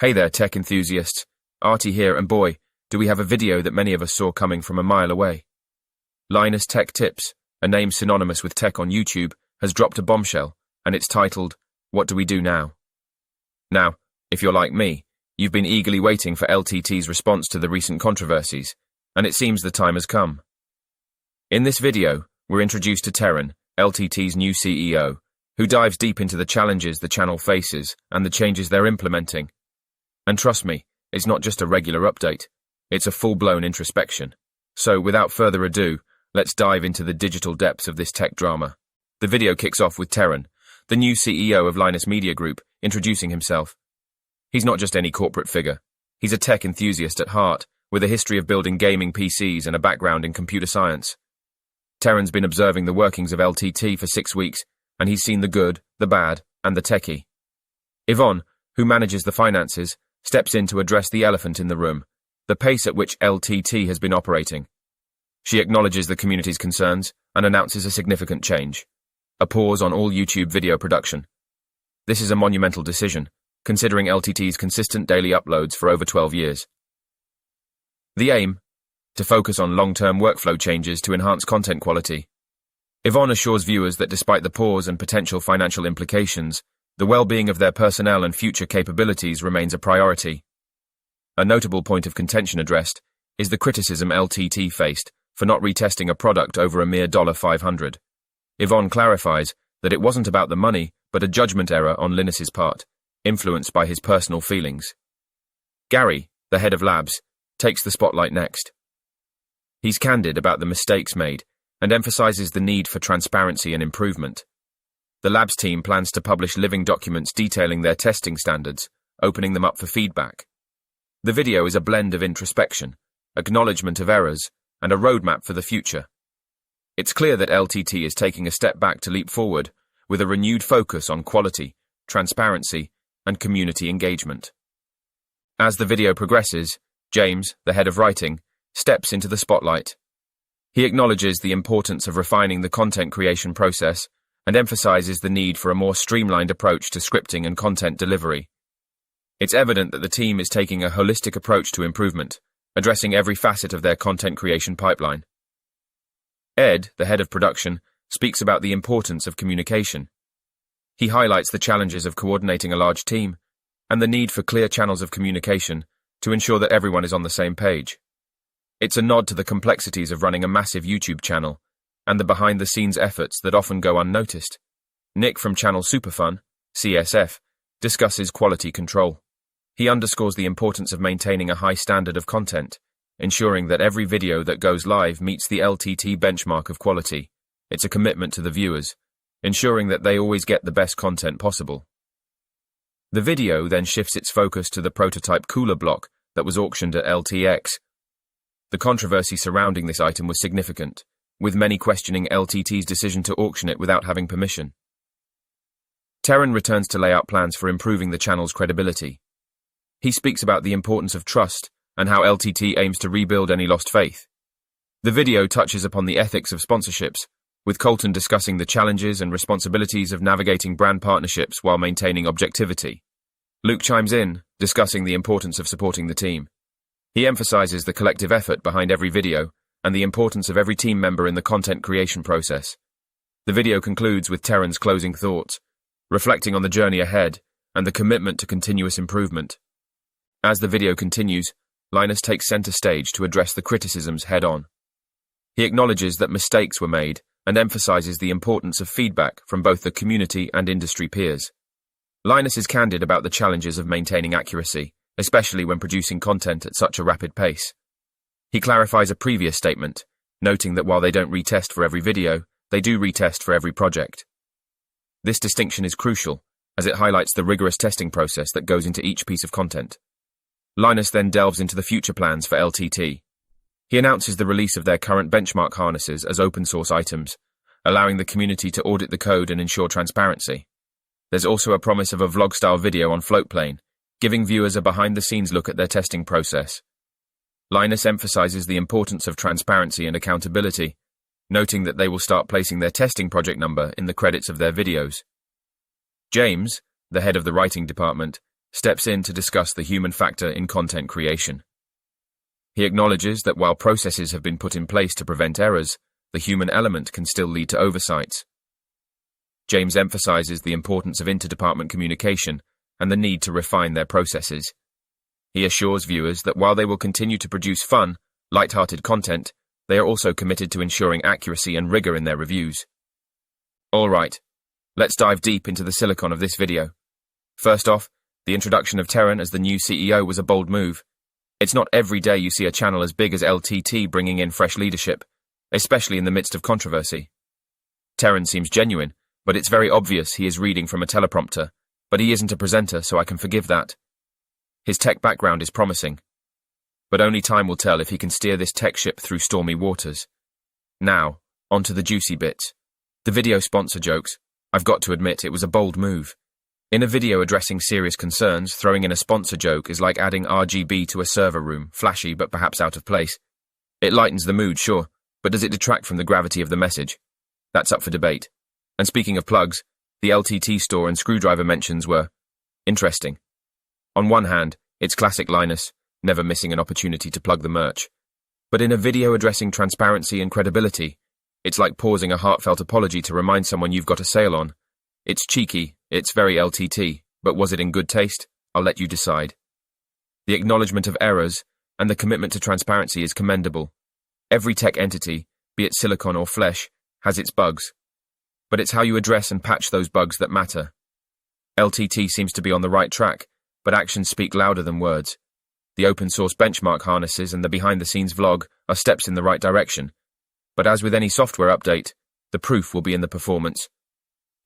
Hey there, tech enthusiasts. Artie here, and boy, do we have a video that many of us saw coming from a mile away. Linus Tech Tips, a name synonymous with tech on YouTube, has dropped a bombshell, and it's titled, What Do We Do Now? Now, if you're like me, you've been eagerly waiting for LTT's response to the recent controversies, and it seems the time has come. In this video, we're introduced to Terran, LTT's new CEO, who dives deep into the challenges the channel faces and the changes they're implementing. And trust me, it's not just a regular update, it's a full-blown introspection. So, without further ado, let's dive into the digital depths of this tech drama. The video kicks off with Terran, the new CEO of Linus Media Group, introducing himself. He's not just any corporate figure. He's a tech enthusiast at heart, with a history of building gaming PCs and a background in computer science. Terran's been observing the workings of LTT for 6 weeks, and he's seen the good, the bad, and the techie. Yvonne, who manages the finances, steps in to address the elephant in the room, the pace at which LTT has been operating. She acknowledges the community's concerns and announces a significant change: a pause on all YouTube video production. This is a monumental decision, considering LTT's consistent daily uploads for over 12 years. The aim? To focus on long-term workflow changes to enhance content quality. Yvonne assures viewers that despite the pause and potential financial implications, the well-being of their personnel and future capabilities remains a priority. A notable point of contention addressed is the criticism LTT faced for not retesting a product over a mere $500. Yvonne clarifies that it wasn't about the money, but a judgment error on Linus's part, influenced by his personal feelings. Gary, the head of labs, takes the spotlight next. He's candid about the mistakes made and emphasizes the need for transparency and improvement. The labs team plans to publish living documents detailing their testing standards, opening them up for feedback. The video is a blend of introspection, acknowledgement of errors, and a roadmap for the future. It's clear that LTT is taking a step back to leap forward, with a renewed focus on quality, transparency, and community engagement. As the video progresses, James, the head of writing, steps into the spotlight. He acknowledges the importance of refining the content creation process and emphasizes the need for a more streamlined approach to scripting and content delivery. It's evident that the team is taking a holistic approach to improvement, addressing every facet of their content creation pipeline. Ed, the head of production, speaks about the importance of communication. He highlights the challenges of coordinating a large team and the need for clear channels of communication to ensure that everyone is on the same page. It's a nod to the complexities of running a massive YouTube channel and the behind-the-scenes efforts that often go unnoticed. Nick from channel Superfun, CSF, discusses quality control. He underscores the importance of maintaining a high standard of content, ensuring that every video that goes live meets the LTT benchmark of quality. It's a commitment to the viewers, ensuring that they always get the best content possible. The video then shifts its focus to the prototype cooler block that was auctioned at LTX. The controversy surrounding this item was significant, with many questioning LTT's decision to auction it without having permission. Terran returns to lay out plans for improving the channel's credibility. He speaks about the importance of trust and how LTT aims to rebuild any lost faith. The video touches upon the ethics of sponsorships, with Colton discussing the challenges and responsibilities of navigating brand partnerships while maintaining objectivity. Luke chimes in, discussing the importance of supporting the team. He emphasizes the collective effort behind every video and the importance of every team member in the content creation process. The video concludes with Terran's closing thoughts, reflecting on the journey ahead and the commitment to continuous improvement. As the video continues, Linus takes center stage to address the criticisms head-on. He acknowledges that mistakes were made and emphasizes the importance of feedback from both the community and industry peers. Linus is candid about the challenges of maintaining accuracy, especially when producing content at such a rapid pace. He clarifies a previous statement, noting that while they don't retest for every video, they do retest for every project. This distinction is crucial, as it highlights the rigorous testing process that goes into each piece of content. Linus then delves into the future plans for LTT. He announces the release of their current benchmark harnesses as open-source items, allowing the community to audit the code and ensure transparency. There's also a promise of a vlog-style video on Floatplane, giving viewers a behind-the-scenes look at their testing process. Linus emphasizes the importance of transparency and accountability, noting that they will start placing their testing project number in the credits of their videos. James, the head of the writing department, steps in to discuss the human factor in content creation. He acknowledges that while processes have been put in place to prevent errors, the human element can still lead to oversights. James emphasizes the importance of interdepartment communication and the need to refine their processes. He assures viewers that while they will continue to produce fun, light-hearted content, they are also committed to ensuring accuracy and rigor in their reviews. Alright, let's dive deep into the silicon of this video. First off, the introduction of Terran as the new CEO was a bold move. It's not every day you see a channel as big as LTT bringing in fresh leadership, especially in the midst of controversy. Terran seems genuine, but it's very obvious he is reading from a teleprompter, but he isn't a presenter, so I can forgive that. His tech background is promising, but only time will tell if he can steer this tech ship through stormy waters. Now, on to the juicy bits. The video sponsor jokes. I've got to admit, it was a bold move. In a video addressing serious concerns, throwing in a sponsor joke is like adding RGB to a server room, flashy but perhaps out of place. It lightens the mood, sure, but does it detract from the gravity of the message? That's up for debate. And speaking of plugs, the LTT store and screwdriver mentions were interesting. On one hand, it's classic Linus, never missing an opportunity to plug the merch. But in a video addressing transparency and credibility, it's like pausing a heartfelt apology to remind someone you've got a sale on. It's cheeky, it's very LTT, but was it in good taste? I'll let you decide. The acknowledgement of errors and the commitment to transparency is commendable. Every tech entity, be it silicon or flesh, has its bugs. But it's how you address and patch those bugs that matter. LTT seems to be on the right track, but actions speak louder than words. The open-source benchmark harnesses and the behind-the-scenes vlog are steps in the right direction. But as with any software update, the proof will be in the performance.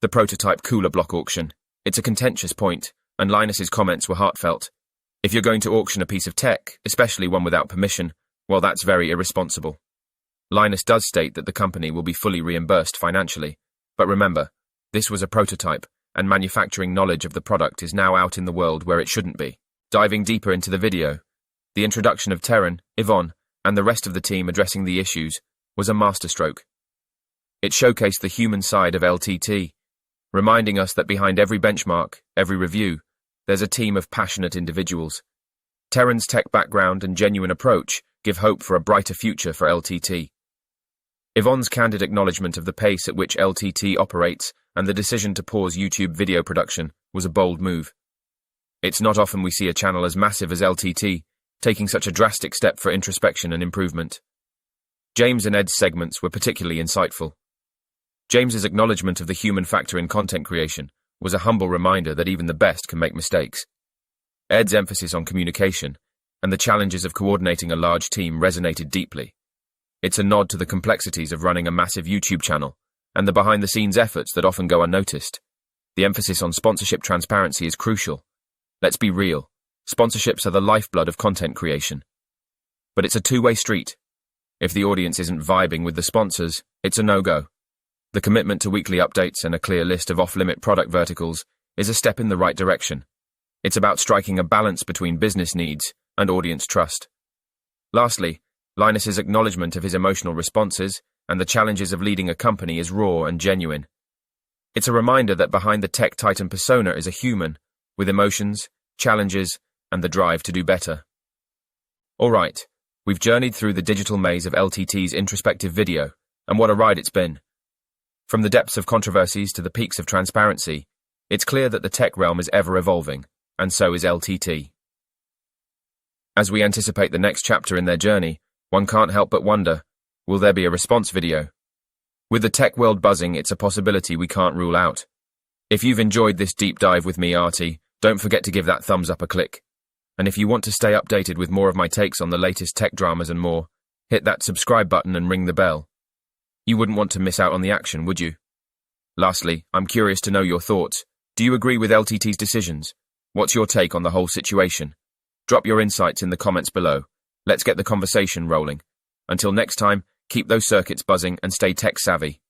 The prototype cooler block auction. It's a contentious point, and Linus's comments were heartfelt. If you're going to auction a piece of tech, especially one without permission, well, that's very irresponsible. Linus does state that the company will be fully reimbursed financially. But remember, this was a prototype, and manufacturing knowledge of the product is now out in the world where it shouldn't be. Diving deeper into the video, the introduction of Terran, Yvonne, and the rest of the team addressing the issues was a masterstroke. It showcased the human side of LTT, reminding us that behind every benchmark, every review, there's a team of passionate individuals. Terran's tech background and genuine approach give hope for a brighter future for LTT. Yvonne's candid acknowledgement of the pace at which LTT operates and the decision to pause YouTube video production was a bold move. It's not often we see a channel as massive as LTT taking such a drastic step for introspection and improvement. James and Ed's segments were particularly insightful. James's acknowledgement of the human factor in content creation was a humble reminder that even the best can make mistakes. Ed's emphasis on communication and the challenges of coordinating a large team resonated deeply. It's a nod to the complexities of running a massive YouTube channel and the behind-the-scenes efforts that often go unnoticed. The emphasis on sponsorship transparency is crucial. Let's be real, sponsorships are the lifeblood of content creation. But it's a two-way street. If the audience isn't vibing with the sponsors, it's a no-go. The commitment to weekly updates and a clear list of off-limit product verticals is a step in the right direction. It's about striking a balance between business needs and audience trust. Lastly, Linus's acknowledgement of his emotional responses and the challenges of leading a company is raw and genuine. It's a reminder that behind the tech titan persona is a human, with emotions, challenges, and the drive to do better. Alright, we've journeyed through the digital maze of LTT's introspective video, and what a ride it's been. From the depths of controversies to the peaks of transparency, it's clear that the tech realm is ever evolving, and so is LTT. As we anticipate the next chapter in their journey, one can't help but wonder, will there be a response video? With the tech world buzzing, it's a possibility we can't rule out. If you've enjoyed this deep dive with me, Artie, don't forget to give that thumbs up a click. And if you want to stay updated with more of my takes on the latest tech dramas and more, hit that subscribe button and ring the bell. You wouldn't want to miss out on the action, would you? Lastly, I'm curious to know your thoughts. Do you agree with LTT's decisions? What's your take on the whole situation? Drop your insights in the comments below. Let's get the conversation rolling. Until next time, keep those circuits buzzing and stay tech savvy.